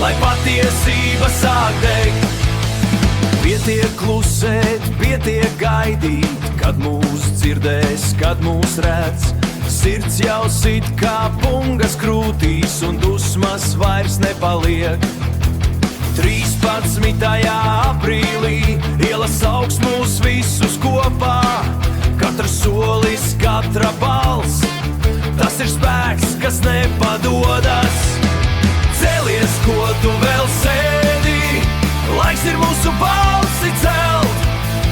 lai patiesība sāk degt. Pietiek klusēt, pietiek gaidīt, kad mūs dzirdēs, kad mūs redz. Sirds jau sit kā pungas krūtīs un dusmas vairs nepaliek. 13. aprīlī ielas augs mūs visus kopā. Katrs solis, katra balss, tas ir spēks, kas nepadodas. Celies, ko tu vēl sēdi, laiks ir mūsu balsi celt.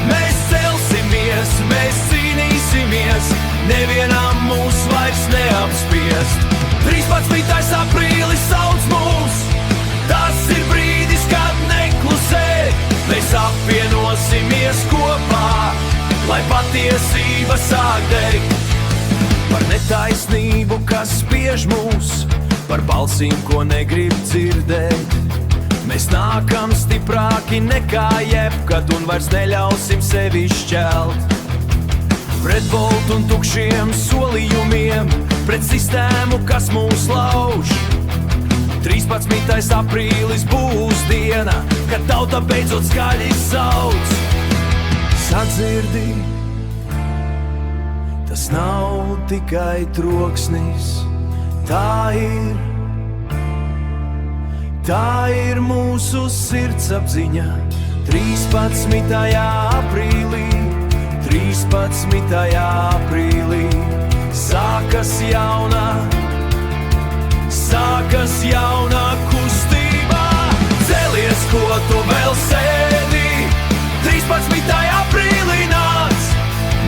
Mēs celsimies, mēs cīnīsimies, nevienam mūs vairs neapspiest. 13. aprīlis sauc mūs, tas ir brīdis, kad neklusēt. Mēs apvienosimies kopā, lai patiesība sāk degt. Par netaisnību, kas spiež mūs, par balsīm, ko negrib dzirdēt. Mēs nākam stiprāki nekā jebkad un vairs neļausim sevi šķelt. Pret boltu un tukšiem solījumiem, pret sistēmu, kas mūs lauž. 13. aprīlis būs diena, kad tauta beidzot skaļi sauc. Sadzirdi, tas nav tikai troksnis, tā ir mūsu sirdsapziņa. 13. aprīlī, 13. aprīlī sākas jauna kustība. Celies, ko tu vēl sēdi, 13. aprīlī nāc.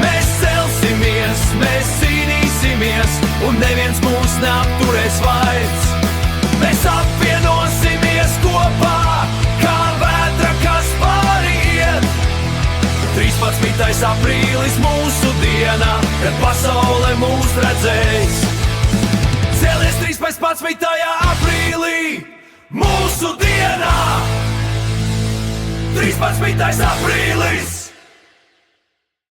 Mēs celsimies, mēs cīnīsimies, un neviens mūs neapturēs vairs. Mēs apvienosimies kopā, kā vētra, kas pāriet. 13. aprīlis mūsu diena, kad pasaule mūs redzēs. Celies 13. aprīlī, mūsu dienā. 13. aprīlis.